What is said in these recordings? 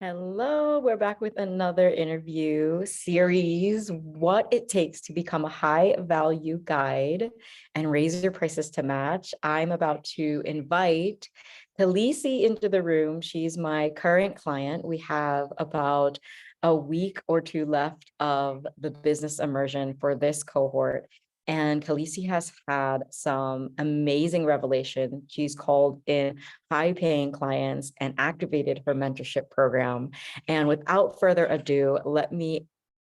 Hello, we're back with another interview series, What It Takes to Become a High Value Guide and Raise Your Prices to Match. I'm about to invite Kalisee into the room. She's my current client. We have about a week or two left of the business immersion for this cohort. And Kalisee has had some amazing revelation. She's called in high-paying clients and activated her mentorship program. And without further ado, let me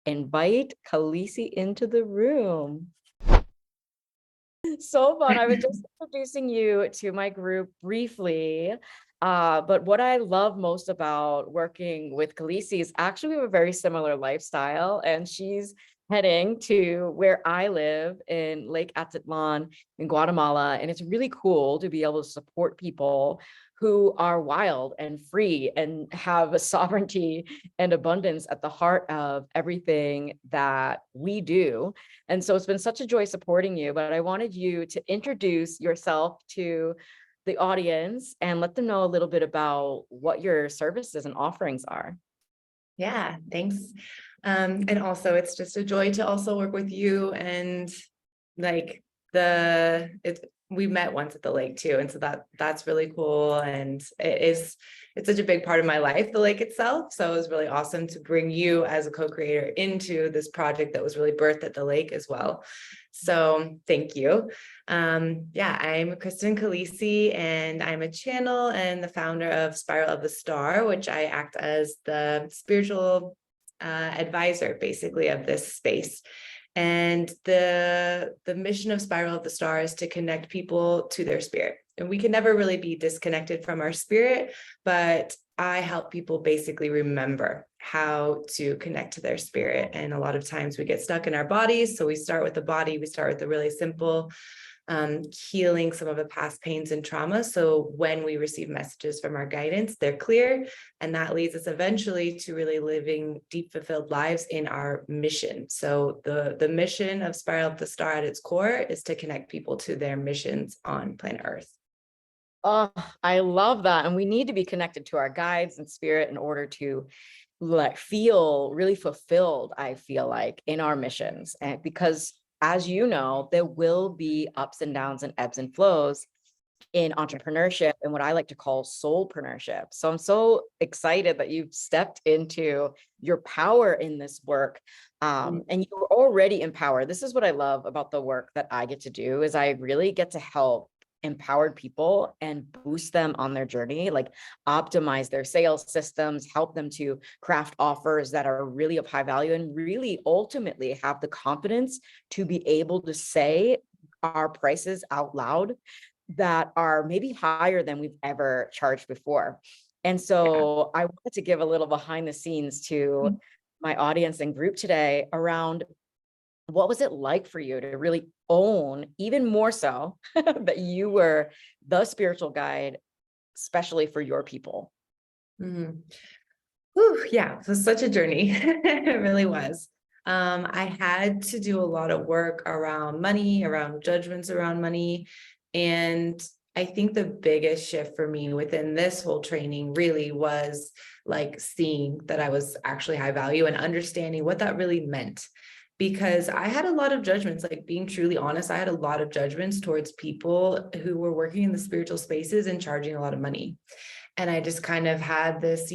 invite Kalisee into the room. So fun. I was just introducing you to my group briefly. But what I love most about working with Kalisee is actually we have a very similar lifestyle, and she's heading to where I live in Lake Atitlan in Guatemala. And it's really cool to be able to support people who are wild and free and have a sovereignty and abundance at the heart of everything that we do. And so it's been such a joy supporting you, but I wanted you to introduce yourself to the audience and let them know a little bit about what your services and offerings are. Yeah, thanks. And also it's just a joy to also work with you and like we met once at the lake too. And so that's really cool. And it's such a big part of my life, the lake itself. So it was really awesome to bring you as a co-creator into this project that was really birthed at the lake as well. So thank you. Yeah, I'm Kristen Kalisee, and I'm a channel and the founder of Spiral of the Star, which I act as the spiritual advisor basically of this space. And the mission of Spiral of the Star is to connect people to their spirit. And we can never really be disconnected from our spirit, but I help people basically remember how to connect to their spirit. And a lot of times we get stuck in our bodies. So we start with the body, we start with the really simple healing some of the past pains and trauma. So when we receive messages from our guidance, they're clear. And that leads us eventually to really living deep, fulfilled lives in our mission. So the mission of Spiral of the Star at its core is to connect people to their missions on planet Earth. Oh, I love that. And we need to be connected to our guides and spirit in order to feel really fulfilled, I feel like, in our missions. And because as you know, there will be ups and downs and ebbs and flows in entrepreneurship and what I like to call soulpreneurship. So I'm so excited that you've stepped into your power in this work. And you're already empowered. This is what I love about the work that I get to do is I really get to help empowered people and boost them on their journey, like optimize their sales systems, help them to craft offers that are really of high value and really ultimately have the confidence to be able to say our prices out loud that are maybe higher than we've ever charged before. And so I wanted to give a little behind the scenes to my audience and group today around what was it like for you to really own, even more so, that you were the spiritual guide, especially for your people? Mm-hmm. Whew, yeah, it was such a journey. It really was. I had to do a lot of work around money, around judgments around money. And I think the biggest shift for me within this whole training really was like seeing that I was actually high value and understanding what that really meant. Because I had a lot of judgments, like being truly honest, I had a lot of judgments towards people who were working in the spiritual spaces and charging a lot of money. And I just kind of had this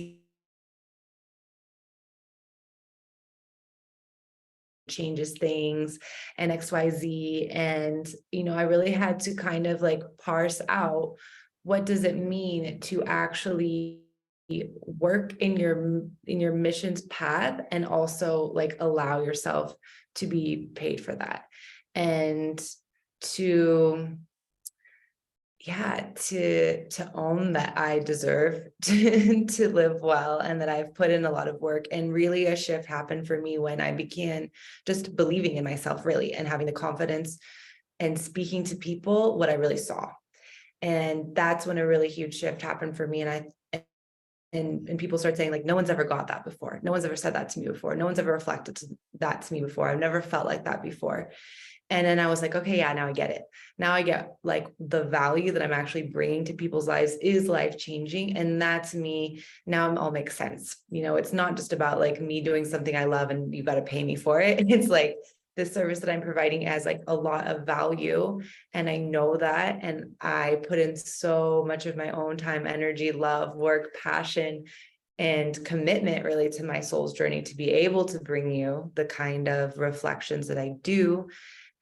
changes things and XYZ. And, I really had to kind of like parse out what does it mean to actually work in your mission's path and also like allow yourself to be paid for that and to own that I deserve to live well and that I've put in a lot of work. And really a shift happened for me when I began just believing in myself really and having the confidence and speaking to people what I really saw. And that's when a really huge shift happened for me. And and people start saying like, no one's ever got that before. No one's ever said that to me before. No one's ever reflected that to me before. I've never felt like that before. And then I was like, okay, yeah, now I get it. Now I get like the value that I'm actually bringing to people's lives is life changing. And that to me, now it all makes sense. You know, it's not just about like me doing something I love and you got to pay me for it. It's like the service that I'm providing has like a lot of value. And I know that. And I put in so much of my own time, energy, love, work, passion, and commitment really to my soul's journey to be able to bring you the kind of reflections that I do.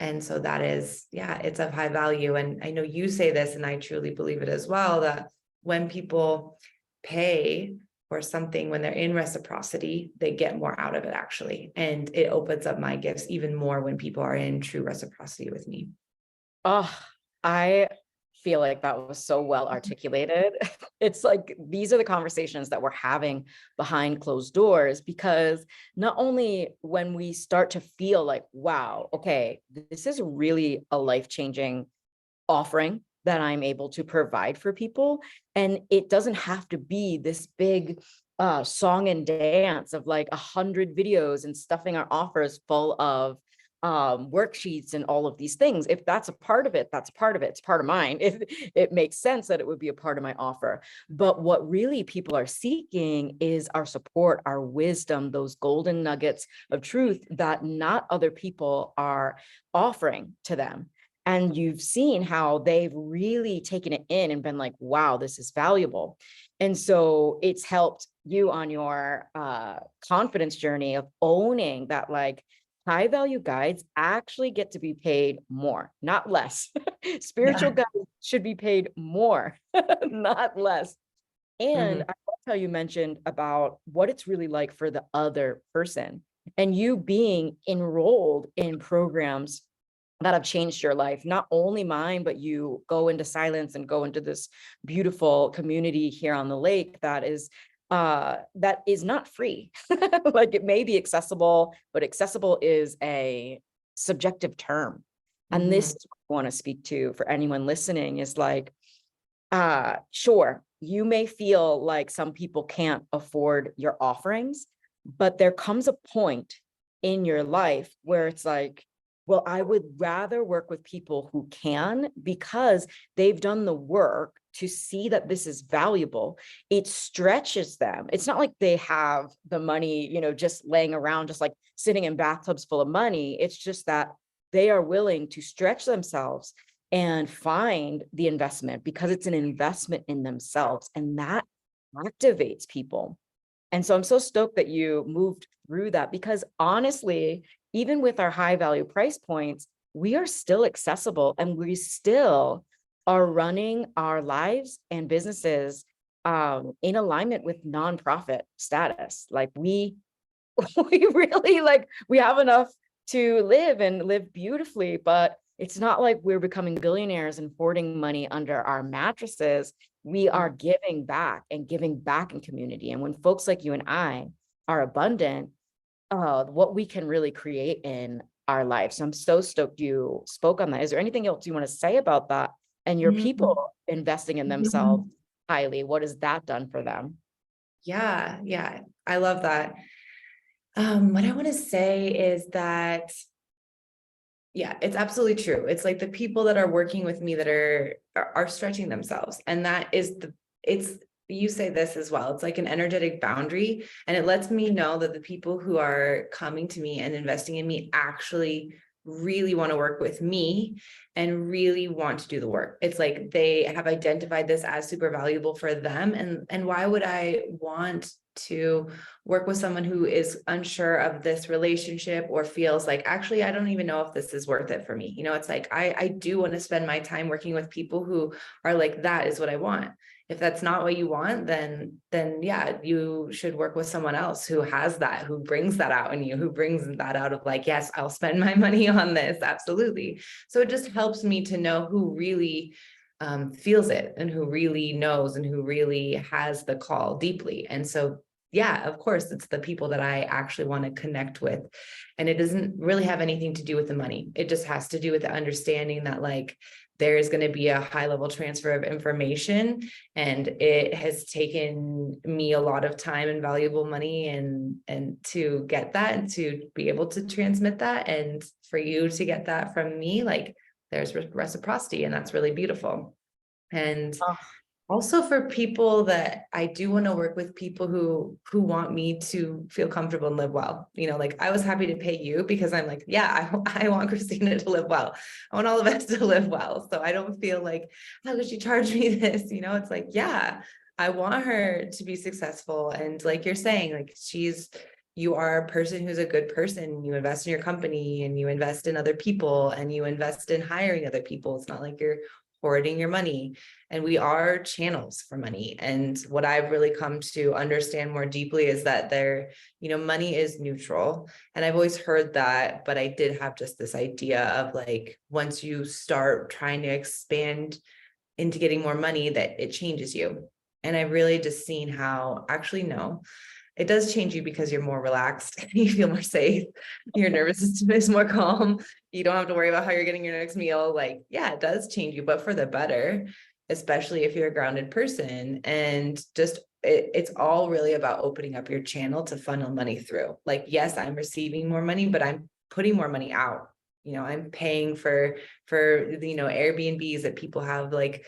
And so that is, yeah, it's of high value. And I know you say this, and I truly believe it as well, that when people pay for something, when they're in reciprocity, they get more out of it actually. And it opens up my gifts even more when people are in true reciprocity with me. Oh, I feel like that was so well articulated. It's like these are the conversations that we're having behind closed doors, because not only when we start to feel like, wow, okay, this is really a life-changing offering that I'm able to provide for people. And it doesn't have to be this big song and dance of like 100 videos and stuffing our offers full of worksheets and all of these things. If that's a part of it, that's part of it. It's part of mine. If it makes sense that it would be a part of my offer. But what really people are seeking is our support, our wisdom, those golden nuggets of truth that not other people are offering to them. And you've seen how they've really taken it in and been like, wow, this is valuable. And so it's helped you on your confidence journey of owning that, like, high value guides actually get to be paid more, not less. Spiritual Yeah. guides should be paid more, not less. And Mm-hmm. I love how you mentioned about what it's really like for the other person, and you being enrolled in programs that have changed your life, not only mine, but you go into silence and go into this beautiful community here on the lake that is not free. Like, it may be accessible, but accessible is a subjective term. And this Mm-hmm. is what I want to speak to for anyone listening is like, sure, you may feel like some people can't afford your offerings, but there comes a point in your life where it's like, well, I would rather work with people who can, because they've done the work to see that this is valuable. It stretches them. It's not like they have the money, just laying around, just like sitting in bathtubs full of money. It's just that they are willing to stretch themselves and find the investment, because it's an investment in themselves, and that activates people. And so I'm so stoked that you moved through that, because honestly, even with our high value price points, we are still accessible, and we still are running our lives and businesses in alignment with nonprofit status. Like we really, like, we have enough to live and live beautifully, but it's not like we're becoming billionaires and hoarding money under our mattresses. We are giving back and giving back in community. And when folks like you and I are abundant, what we can really create in our lives. So I'm so stoked you spoke on that. Is there anything else you want to say about that and your Mm-hmm. people investing in themselves highly? What has that done for them? Yeah, yeah, I love that. What I want to say is that, yeah, it's absolutely true. It's like the people that are working with me that are stretching themselves. And that is you say this as well. It's like an energetic boundary. And it lets me know that the people who are coming to me and investing in me actually really want to work with me and really want to do the work. It's like they have identified this as super valuable for them. And why would I want to work with someone who is unsure of this relationship or feels like, actually, I don't even know if this is worth it for me? It's like, I do want to spend my time working with people who are like, that is what I want. If that's not what you want, then yeah, you should work with someone else who has that, who brings that out in you, who brings that out of like, yes, I'll spend my money on this. Absolutely. So it just helps me to know who really feels it and who really knows and who really has the call deeply. And so yeah, of course, it's the people that I actually want to connect with. And it doesn't really have anything to do with the money. It just has to do with the understanding that like there is going to be a high level transfer of information. And it has taken me a lot of time and valuable money and to get that and to be able to transmit that. And for you to get that from me, like there's reciprocity, and that's really beautiful. And Oh, also for people that I do want to work with, people who want me to feel comfortable and live well. You know, like I was happy to pay you because I'm like, yeah, I want Christina to live well. I want all of us to live well. So I don't feel like, how could she charge me this? You know, it's like, yeah, I want her to be successful. And like you're saying, like you are a person who's a good person. You invest in your company and you invest in other people and you invest in hiring other people. It's not like you're hoarding your money, and we are channels for money. And what I've really come to understand more deeply is that money is neutral. And I've always heard that, but I did have just this idea of like, once you start trying to expand into getting more money, that it changes you. And I've really just seen how actually, no, it does change you because you're more relaxed, you feel more safe, your nervous system is more calm, you don't have to worry about how you're getting your next meal. Like, yeah, it does change you, but for the better, especially if you're a grounded person. And just it's all really about opening up your channel to funnel money through. Like, yes, I'm receiving more money, but I'm putting more money out. I'm paying for Airbnbs that people have like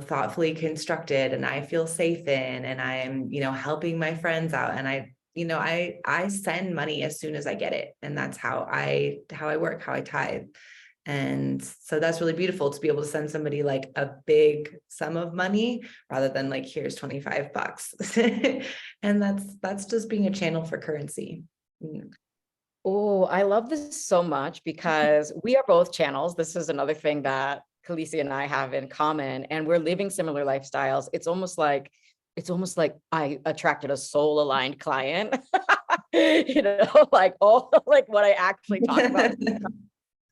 thoughtfully constructed and I feel safe in, and I'm, helping my friends out. And I send money as soon as I get it. And that's how I work, how I tithe. And so that's really beautiful to be able to send somebody like a big sum of money rather than like, here's $25. And that's just being a channel for currency. oh, I love this so much because we are both channels. This is another thing that Kalisee and I have in common, and we're living similar lifestyles. It's almost like I attracted a soul aligned client, like all like what I actually talk about.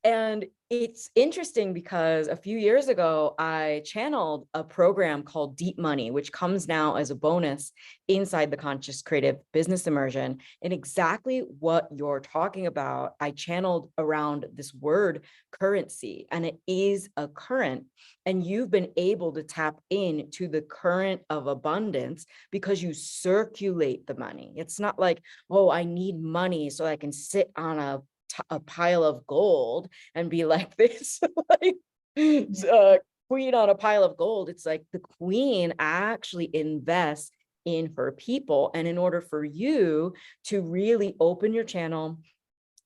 And it's interesting because a few years ago, I channeled a program called Deep Money, which comes now as a bonus inside the Conscious Creative Business Immersion. And exactly what you're talking about, I channeled around this word currency, and it is a current. And you've been able to tap into the current of abundance because you circulate the money. It's not like, oh, I need money so I can sit on a pile of gold and be like this like queen on a pile of gold. It's like the queen actually invests in her people. And in order for you to really open your channel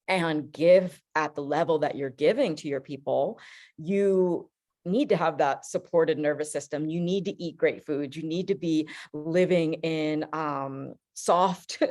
and give at the level that you're giving to your people, you need to have that supported nervous system. You need to eat great food. You need to be living in soft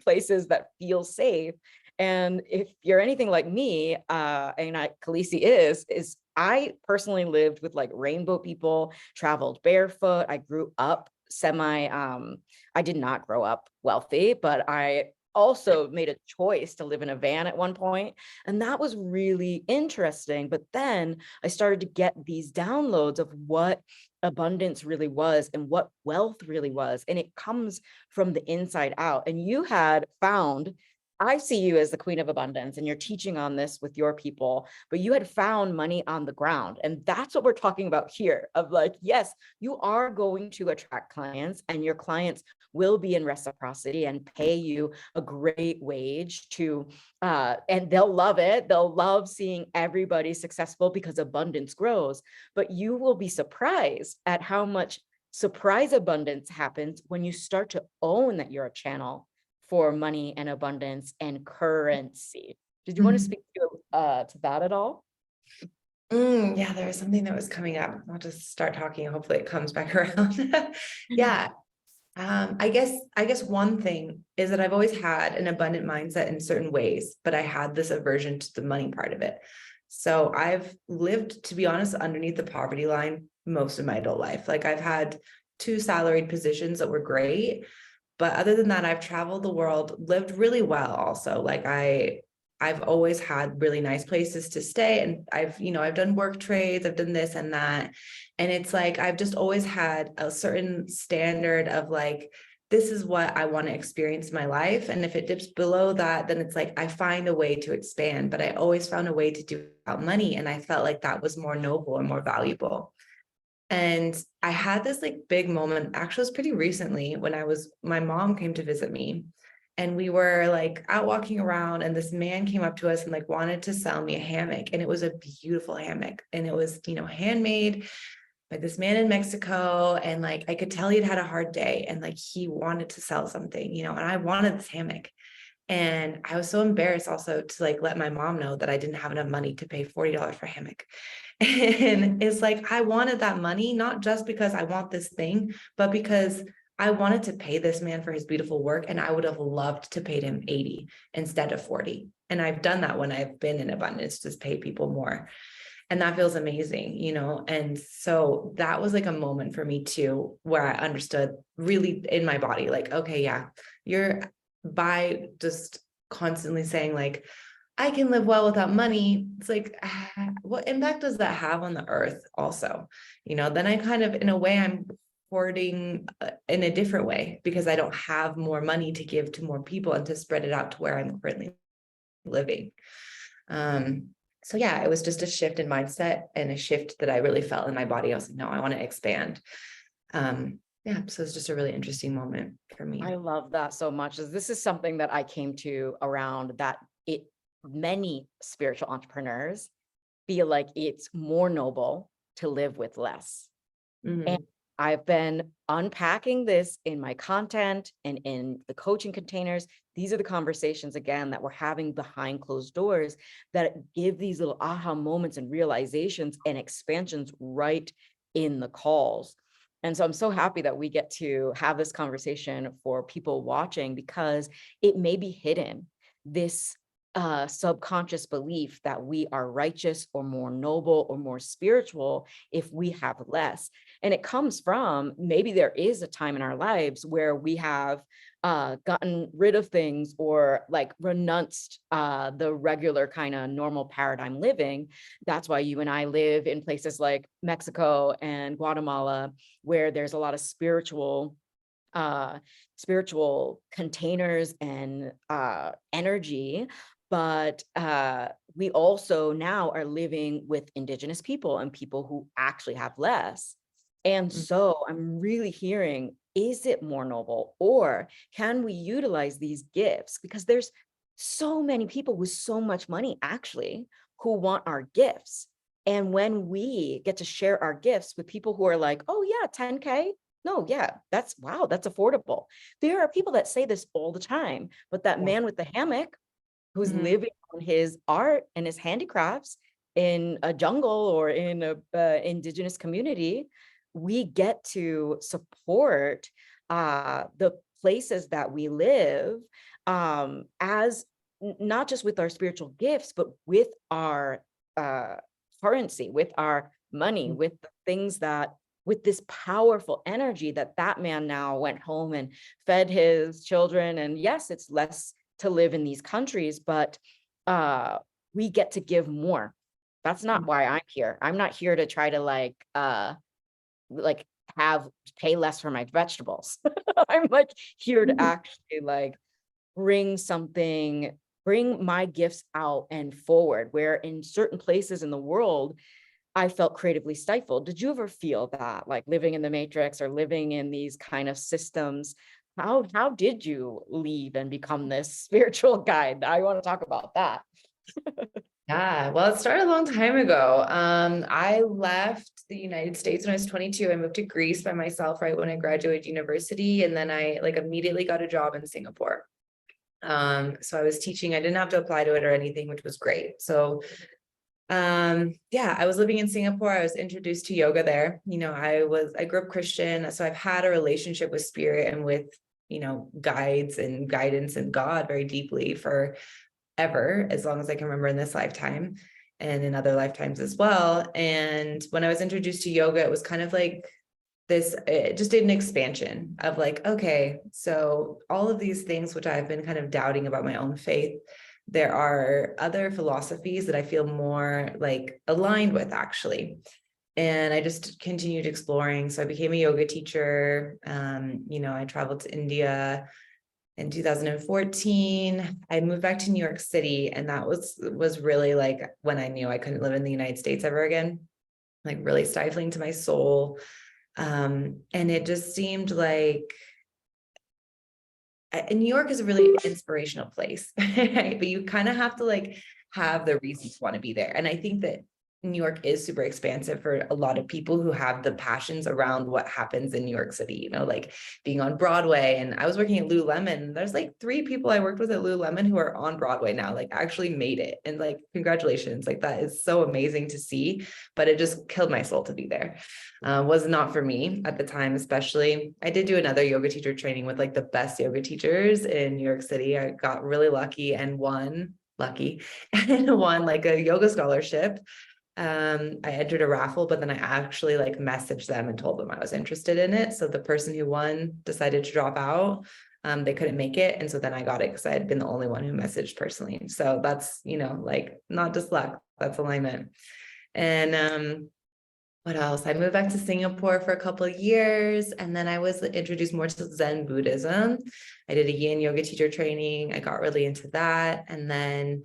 places that feel safe. And if you're anything like me, Kalisee is I personally lived with like rainbow people, traveled barefoot. I grew up I did not grow up wealthy, but I also made a choice to live in a van at one point. And that was really interesting. But then I started to get these downloads of what abundance really was and what wealth really was. And it comes from the inside out. And you had found, I see you as the queen of abundance, and you're teaching on this with your people, but you had found money on the ground. And that's what we're talking about here of like, yes, you are going to attract clients, and your clients will be in reciprocity and pay you a great wage and they'll love it. They'll love seeing everybody successful because abundance grows. But you will be surprised at how much surprise abundance happens when you start to own that you're a channel for money and abundance and currency. Did you want to speak to that at all? Yeah, there was something that was coming up. I'll just start talking. Hopefully it comes back around. Yeah. I guess one thing is that I've always had an abundant mindset in certain ways, but I had this aversion to the money part of it. So I've lived, to be honest, underneath the poverty line most of my adult life. Like I've had 2 salaried positions that were great, but other than that, I've traveled the world, lived really well also. Like I've always had really nice places to stay, and I've done work trades, I've done this and that. And it's like I've just always had a certain standard of like, this is what I want to experience in my life. And if it dips below that, then it's like I find a way to expand, but I always found a way to do it without money. And I felt like that was more noble and more valuable. And I had this like big moment, actually it was pretty recently, when my mom came to visit me, and we were like out walking around, and this man came up to us and like wanted to sell me a hammock. And it was a beautiful hammock, and it was, handmade by this man in Mexico. And like, I could tell he'd had a hard day, and like, he wanted to sell something, and I wanted this hammock. And I was so embarrassed also to like let my mom know that I didn't have enough money to pay $40 for a hammock. And it's like, I wanted that money, not just because I want this thing, but because I wanted to pay this man for his beautiful work. And I would have loved to pay him 80 instead of 40. And I've done that when I've been in abundance, just pay people more. And that feels amazing, And so that was like a moment for me too, where I understood really in my body, like, okay, yeah, you're by just constantly saying like, I can live well without money. It's like, what impact does that have on the earth also? Then I kind of, in a way, I'm hoarding in a different way, because I don't have more money to give to more people and to spread it out to where I'm currently living. So yeah, it was just a shift in mindset and a shift that I really felt in my body. I was like, no, I want to expand. Yeah, so it's just a really interesting moment for me. I love that so much. This is something that I came to around that many spiritual entrepreneurs feel like it's more noble to live with less. Mm-hmm. And I've been unpacking this in my content and in the coaching containers. These are the conversations, again, that we're having behind closed doors that give these little aha moments and realizations and expansions right in the calls. And so I'm so happy that we get to have this conversation for people watching, because it may be hidden, this subconscious belief that we are righteous or more noble or more spiritual if we have less. And it comes from, maybe there is a time in our lives where we have gotten rid of things or like renounced the regular kind of normal paradigm living. That's why you and I live in places like Mexico and Guatemala, where there's a lot of spiritual containers and energy. But we also now are living with Indigenous people and people who actually have less. And so I'm really hearing, is it more noble, or can we utilize these gifts? Because there's so many people with so much money actually who want our gifts. And when we get to share our gifts with people who are like, oh yeah, 10K. No, yeah, that's affordable. There are people that say this all the time, but that man with the hammock who's living on his art and his handicrafts in a jungle or in a Indigenous community, we get to support the places that we live as not just with our spiritual gifts, but with our currency, with our money, with the things that, with this powerful energy that man now went home and fed his children. And yes, it's less to live in these countries, but we get to give more. That's not why I'm here. I'm not here to try to pay less for my vegetables. I'm like here to actually like bring my gifts out and forward, where in certain places in the world, I felt creatively stifled. Did you ever feel that, like living in the matrix or living in these kind of systems? How did you leave and become this spiritual guide? I want to talk about that. Yeah, well, it started a long time ago. I left the United States when I was 22. I moved to Greece by myself right when I graduated university. And then I like immediately got a job in Singapore. So I was teaching. I didn't have to apply to it or anything, which was great. So yeah, I was living in Singapore. I was introduced to yoga there. I grew up Christian. So I've had a relationship with spirit and with, guides and guidance and God very deeply for ever, as long as I can remember in this lifetime and in other lifetimes as well. And when I was introduced to yoga, it was kind of like this, it just did an expansion of like, okay, so all of these things, which I've been kind of doubting about my own faith, there are other philosophies that I feel more like aligned with actually. And I just continued exploring. So I became a yoga teacher. I traveled to India in 2014. I moved back to New York City, and that was really like when I knew I couldn't live in the United States ever again, like really stifling to my soul. And it just seemed like New York is a really inspirational place, right? But you kind of have to like have the reason to want to be there. And I think that New York is super expansive for a lot of people who have the passions around what happens in New York City, like being on Broadway. And I was working at Lululemon. There's like 3 people I worked with at Lululemon who are on Broadway now, like actually made it. And like, congratulations. Like that is so amazing to see, but it just killed my soul to be there. Was not for me at the time, especially. I did do another yoga teacher training with like the best yoga teachers in New York City. I got really lucky and won like a yoga scholarship. I entered a raffle, but then I actually like messaged them and told them I was interested in it. So the person who won decided to drop out. They couldn't make it. And so then I got it because I had been the only one who messaged personally. So that's, like not just luck, that's alignment. And what else? I moved back to Singapore for a couple of years, and then I was introduced more to Zen Buddhism. I did a yin yoga teacher training. I got really into that. And then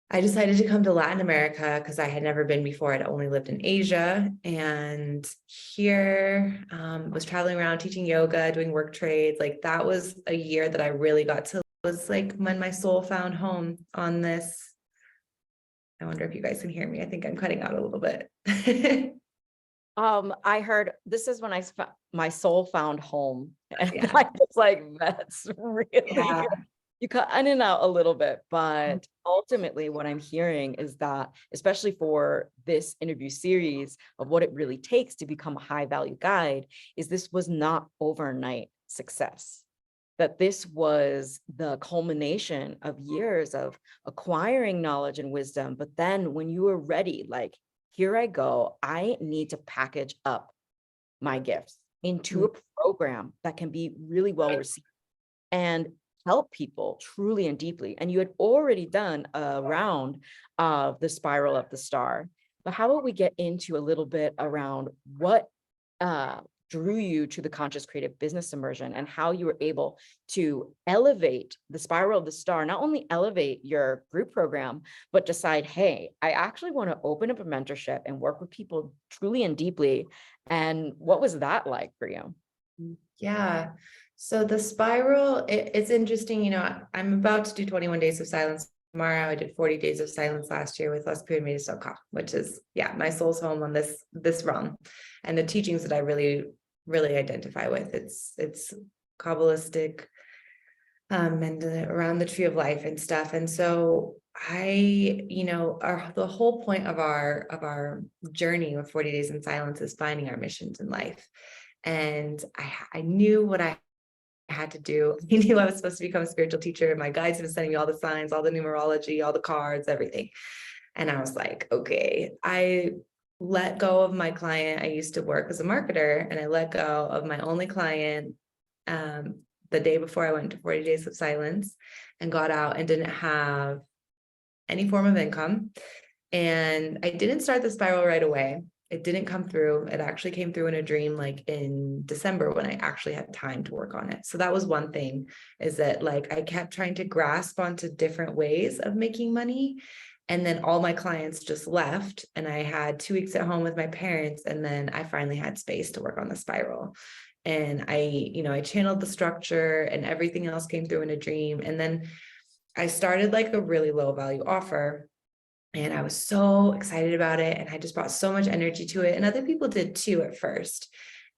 I decided to come to Latin America because I had never been before. I'd only lived in Asia, and here was traveling around teaching yoga, doing work trades. Like that was a year that I really was like when my soul found home on this. I wonder if you guys can hear me. I think I'm cutting out a little bit. I heard this is when my soul found home. And Yeah. I was like, that's really, Yeah. you cut in and out a little bit, but ultimately what I'm hearing is that, especially for this interview series of what it really takes to become a high value guide, is this was not overnight success. That this was the culmination of years of acquiring knowledge and wisdom. But then when you were ready, like, here I go, I need to package up my gifts into a program that can be really well received and help people truly and deeply. And you had already done a round of the spiral of the star. But how about we get into a little bit around what drew you to the Conscious Creative Business Immersion and how you were able to elevate the spiral of the star, not only elevate your group program, but decide, hey, I actually want to open up a mentorship and work with people truly and deeply. And what was that like for you? Yeah. So the spiral, it's interesting, I'm about to do 21 days of silence tomorrow. I did 40 days of silence last year with lespyramidis.com, which is, my soul's home on this run. And the teachings that I really, really identify with, it's Kabbalistic, and around the tree of life and stuff. And so the whole point of our journey of 40 days in silence is finding our missions in life. And I knew what I had to do. I knew I was supposed to become a spiritual teacher. My guides have been sending me all the signs, all the numerology, all the cards, everything. And I was like, okay, I let go of my client. I used to work as a marketer, and I let go of my only client the day before I went to 40 days of silence and got out and didn't have any form of income. And I didn't start the spiral right away. It didn't come through. It actually came through in a dream, like in December, when I actually had time to work on it. So that was one thing, is that like I kept trying to grasp onto different ways of making money. And then all my clients just left, and I had 2 weeks at home with my parents. And then I finally had space to work on the spiral. And I channeled the structure, and everything else came through in a dream. And then I started like a really low value offer. And I was so excited about it. And I just brought so much energy to it. And other people did too at first.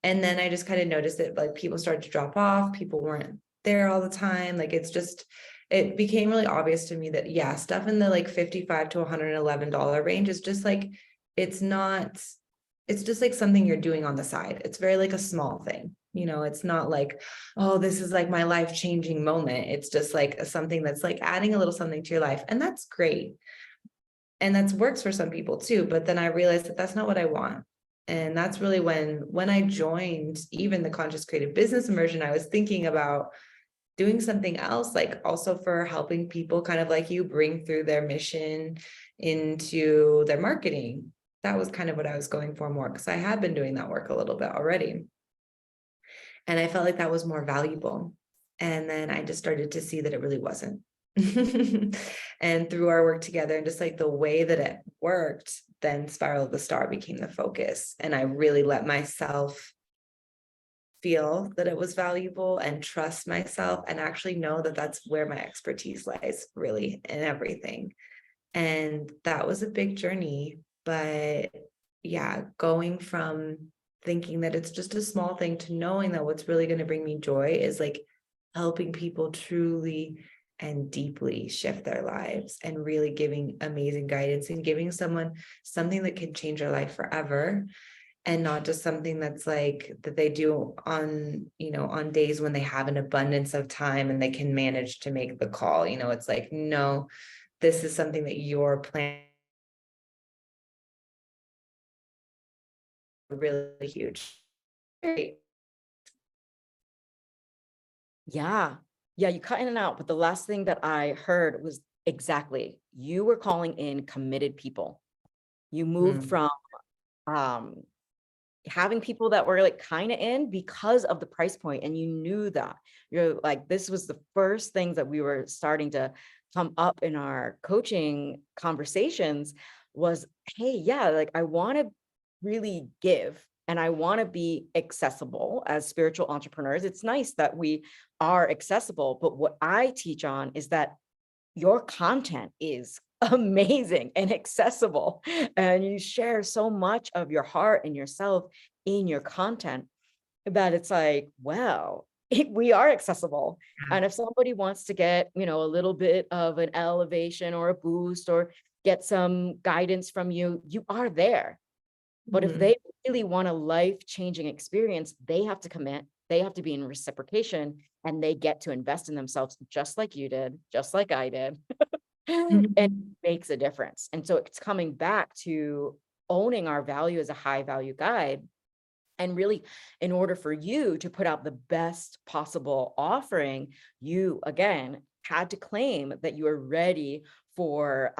And then I just kind of noticed that like people started to drop off. People weren't there all the time. Like it became really obvious to me that, stuff in the like $55 to $111 range is just like, it's just like something you're doing on the side. It's very like a small thing. It's not like, oh, this is like my life-changing moment. It's just like something that's like adding a little something to your life. And that's great. And that works for some people too. But then I realized that that's not what I want. And that's really when I joined even the Conscious Creative Business Immersion, I was thinking about doing something else, like also for helping people kind of like you bring through their mission into their marketing. that was kind of what I was going for more, because I had been doing that work a little bit already. And I felt like that was more valuable. And then I just started to see that it really wasn't. And through our work together and just like the way that it worked, then Spiral of the Star became the focus. And I really let myself feel that it was valuable and trust myself and actually know that that's where my expertise lies, really, in everything. And that was a big journey. But yeah, going from thinking that it's just a small thing to knowing that what's really going to bring me joy is like helping people truly and deeply shift their lives, and really giving amazing guidance and giving someone something that can change their life forever, and not just something that's like that they do on, you know, on days when they have an abundance of time and they can manage to make the call. You know, it's like, no, this is something that you're planning really huge. Great. Yeah. Yeah, you cut in and out, but the last thing that I heard was exactly, you were calling in committed people. You moved Mm. from um having people that were like kind of in because of the price point, and you knew that. You're like, this was the first things that we were starting to come up in our coaching conversations was, hey, yeah, like I want to really give, and I want to be accessible as spiritual entrepreneurs. It's nice that we are accessible, but what I teach on is that your content is amazing and accessible, and you share so much of your heart and yourself in your content that it's like, wow, we are accessible. And if somebody wants to get, you know, a little bit of an elevation or a boost or get some guidance from you, you are there. But if Mhm. they really want a life-changing experience, they have to commit, they have to be in reciprocation, and they get to invest in themselves just like you did, just like I did. It Mhm. makes a difference. And so it's coming back to owning our value as a high value guide. And really, in order for you to put out the best possible offering, you again had to claim that you are ready for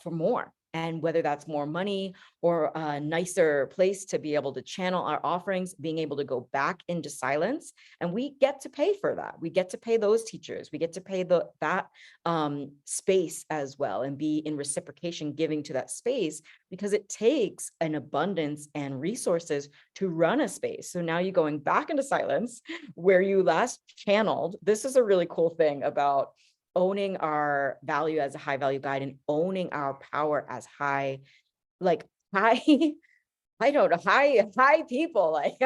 more. And whether that's more money or a nicer place to be able to channel our offerings, being able to go back into silence, and we get to pay for that. We get to pay those teachers. We get to pay that space as well, and be in reciprocation giving to that space, because it takes an abundance and resources to run a space. So now you're going back into silence where you last channeled. This is a really cool thing about owning our value as a high value guide and owning our power as high, like high, I don't know, high people, like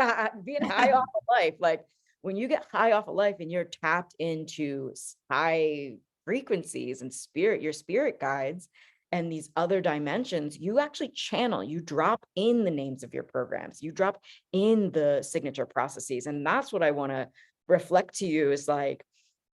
being high off of life. Like when you get high off of life and you're tapped into high frequencies and spirit, your spirit guides and these other dimensions, you actually channel, you drop in the names of your programs, you drop in the signature processes. And that's what I want to reflect to you is like,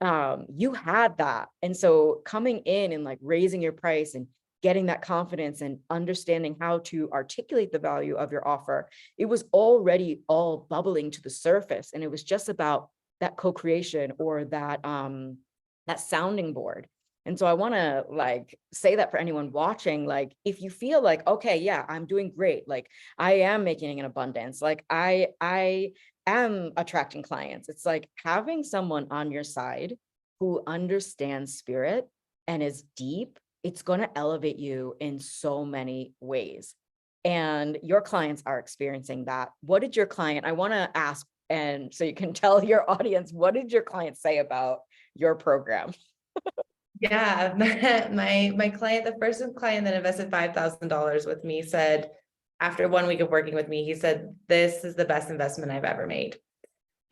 you had that. And so coming in and like raising your price and getting that confidence and understanding how to articulate the value of your offer, it was already all bubbling to the surface. And it was just about that co-creation or that sounding board. And so I want to like say that for anyone watching, like if you feel like, okay, yeah, I'm doing great, like I am making an abundance, like I am attracting clients. It's like having someone on your side who understands spirit and is deep, it's going to elevate you in so many ways. And your clients are experiencing that. What did your client, I want to ask, and so you can tell your audience, what did your client say about your program? Yeah, my client, the first client that invested $5,000 with me said, after 1 week of working with me, he said, "This is the best investment I've ever made."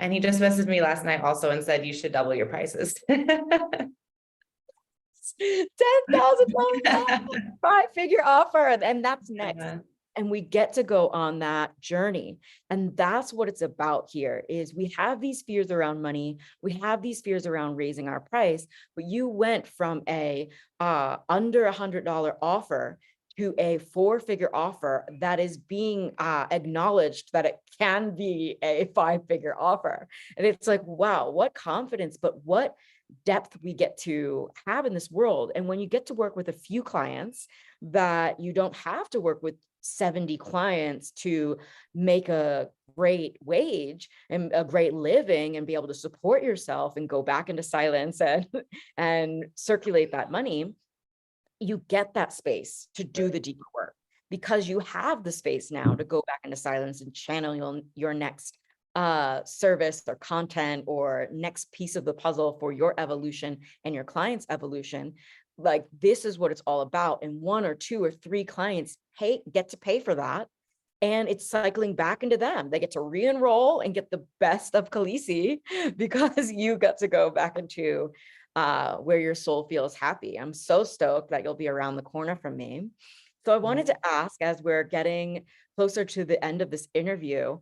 And he just messaged me last night also and said, "You should double your prices." $10,000 five-figure offer, and that's next. Yeah. And we get to go on that journey. And that's what it's about here is we have these fears around money. We have these fears around raising our price, but you went from a under $100 offer to a four-figure offer that is being acknowledged that it can be a five-figure offer. And it's like, wow, what confidence, but what depth we get to have in this world. And when you get to work with a few clients that you don't have to work with 70 clients to make a great wage and a great living and be able to support yourself and go back into silence and circulate that money, you get that space to do the deeper work because you have the space now to go back into silence and channel your next service or content or next piece of the puzzle for your evolution and your client's evolution. Like, this is what it's all about. And 1 or 2 or 3 clients get to pay for that. And it's cycling back into them. They get to re-enroll and get the best of Kalisee because you got to go back into where your soul feels happy. I'm so stoked that you'll be around the corner from me. So I wanted to ask, as we're getting closer to the end of this interview,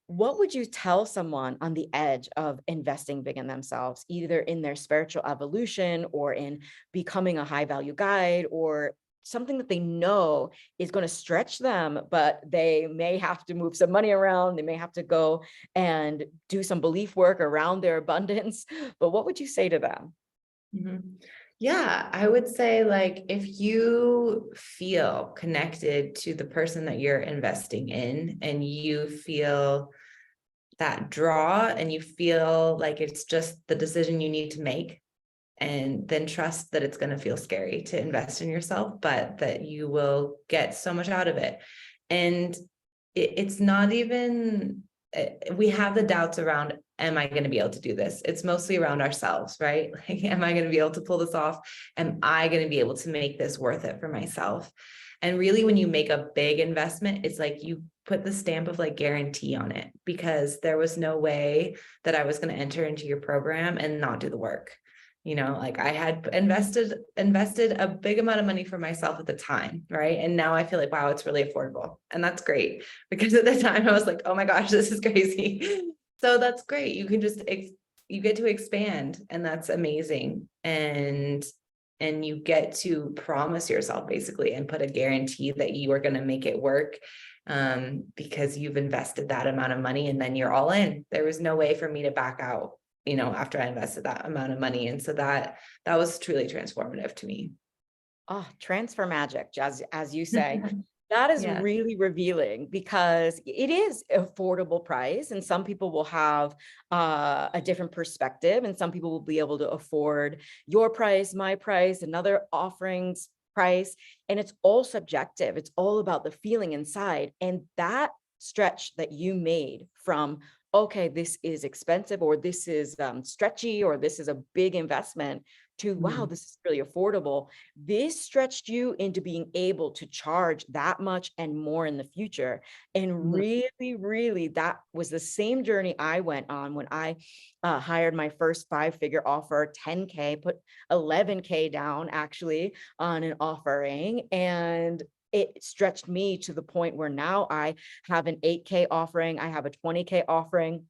what would you tell someone on the edge of investing big in themselves, either in their spiritual evolution or in becoming a high value guide, or something that they know is going to stretch them, but they may have to move some money around. They may have to go and do some belief work around their abundance. But what would you say to them? Yeah, I would say, like, if you feel connected to the person that you're investing in and you feel that draw and you feel like it's just the decision you need to make, and then trust that it's going to feel scary to invest in yourself, but that you will get so much out of it. And it's not even, we have the doubts around, am I going to be able to do this? It's mostly around ourselves, right? Like, am I going to be able to pull this off? Am I going to be able to make this worth it for myself? And really, when you make a big investment, it's like you put the stamp of like guarantee on it, because there was no way that I was going to enter into your program and not do the work. Like, I had invested a big amount of money for myself at the time, right? And now I feel like, wow, it's really affordable. And that's great, because at the time I was like, oh my gosh, this is crazy. So that's great. You can just, you get to expand, and that's amazing. And you get to promise yourself, basically, and put a guarantee that you are going to make it work, because you've invested that amount of money, and then you're all in. There was no way for me to back out, after I invested that amount of money. And so that was truly transformative to me. Oh, Transformagic, as you say. That is Yeah. really revealing, because it is affordable price, and some people will have a different perspective, and some people will be able to afford your price, my price, another offering's price, and it's all subjective. It's all about the feeling inside. And that stretch that you made from, okay, this is expensive, or this is stretchy, or this is a big investment, to, wow, this is really affordable. This stretched you into being able to charge that much and more in the future. And really, really, that was the same journey I went on when I hired my first 5-figure offer, 10K, put 11K down actually on an offering. And it stretched me to the point where now I have an 8K offering, I have a 20K offering.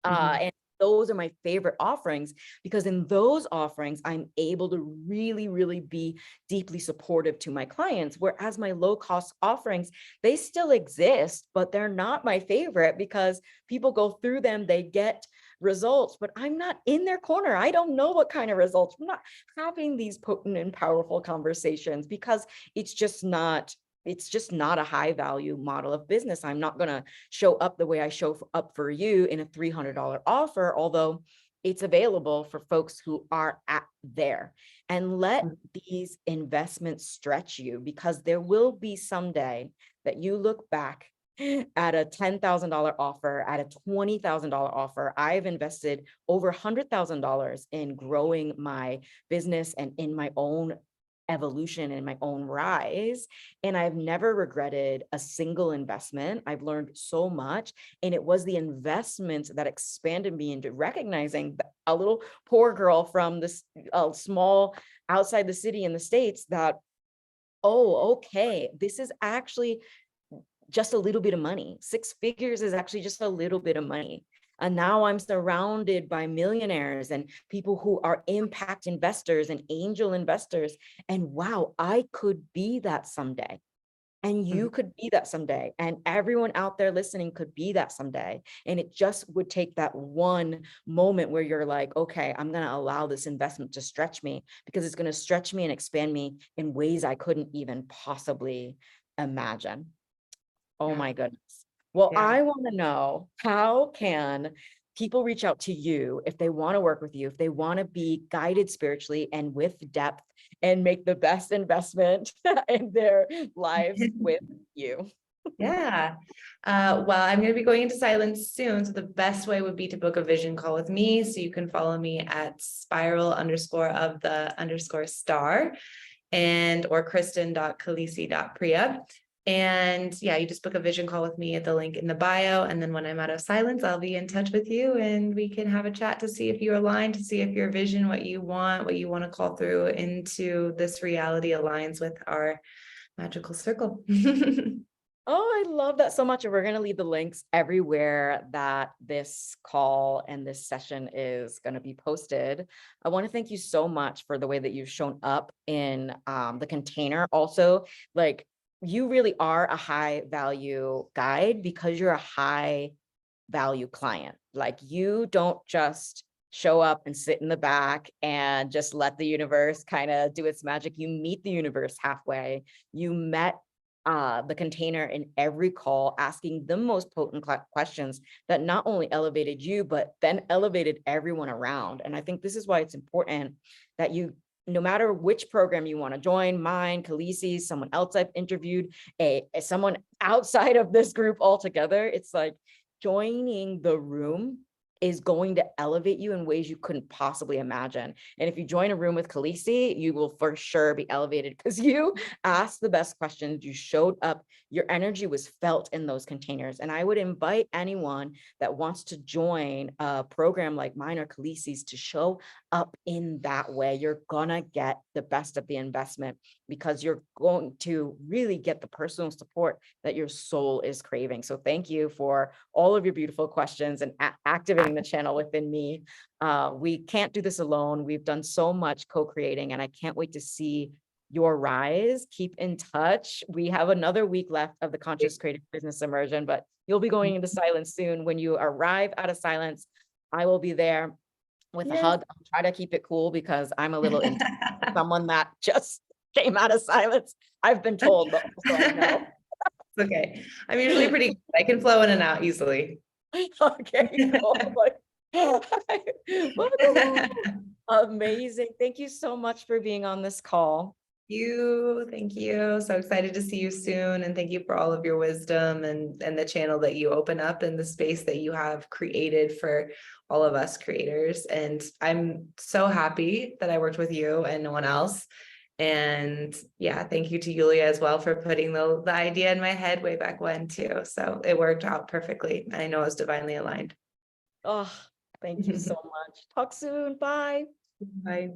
And those are my favorite offerings, because in those offerings, I'm able to really, really be deeply supportive to my clients. Whereas my low cost offerings, they still exist, but they're not my favorite, because people go through them, they get results, but I'm not in their corner. I don't know what kind of results. I'm not having these potent and powerful conversations, because it's just not a high value model of business. I'm not going to show up the way I show up for you in a $300 offer, although it's available for folks who are at there. And let these investments stretch you, because there will be someday that you look back at a $10,000 offer, at a $20,000 offer. I've invested over $100,000 in growing my business and in my own evolution and my own rise. And I've never regretted a single investment. I've learned so much. And it was the investment that expanded me into recognizing a little poor girl from this small outside the city in the States that, oh, okay, this is actually just a little bit of money. 6 figures is actually just a little bit of money. And now I'm surrounded by millionaires and people who are impact investors and angel investors. And wow, I could be that someday. And you could be that someday. And everyone out there listening could be that someday. And it just would take that one moment where you're like, okay, I'm going to allow this investment to stretch me, because it's going to stretch me and expand me in ways I couldn't even possibly imagine. Oh Yeah. my goodness. Well, Yeah. I want to know, how can people reach out to you if they want to work with you, if they want to be guided spiritually and with depth and make the best investment in their lives with you? Yeah. Well, I'm going to be going into silence soon. So the best way would be to book a vision call with me. So you can follow me at spiral_of_the_star and or kristen.kalisee.priya. And yeah, you just book a vision call with me at the link in the bio. And then when I'm out of silence, I'll be in touch with you and we can have a chat to see if you're aligned, to see if your vision, what you want to call through into this reality aligns with our magical circle. Oh, I love that so much. And we're going to leave the links everywhere that this call and this session is going to be posted. I want to thank you so much for the way that you've shown up in the container. Also, like, you really are a high value guide because you're a high value client. Like, you don't just show up and sit in the back and just let the universe kind of do its magic. You meet the universe halfway. You met the container in every call, asking the most potent questions that not only elevated you, but then elevated everyone around. And I think this is why it's important that you, no matter which program you want to join, mine, Kalisee, someone else I've interviewed, someone outside of this group altogether, it's like joining the room is going to elevate you in ways you couldn't possibly imagine. And if you join a room with Kalisee, you will for sure be elevated because you asked the best questions, you showed up, your energy was felt in those containers. And I would invite anyone that wants to join a program like mine or Kalisee's to show up in that way. You're gonna get the best of the investment because you're going to really get the personal support that your soul is craving. So thank you for all of your beautiful questions and activating the channel within me. We can't do this alone. We've done so much co-creating, and I can't wait to see your rise. Keep in touch. We have another week left of the Conscious Creative Business Immersion, but you'll be going into silence soon. When you arrive out of silence, I will be there with a hug. I'll try to keep it cool because I'm a little intense. Someone that just came out of silence, I've been told, but also I know. It's okay. I'm usually pretty good. I can flow in and out easily. Okay, cool. Like, amazing. Thank you so much for being on this call. Thank you. So excited to see you soon. And thank you for all of your wisdom and the channel that you open up and the space that you have created for all of us creators. And I'm so happy that I worked with you and no one else. And yeah, thank you to Yulia as well for putting the idea in my head way back when too. So it worked out perfectly. I know it was divinely aligned. Oh, thank you so much. Talk soon. Bye. Bye.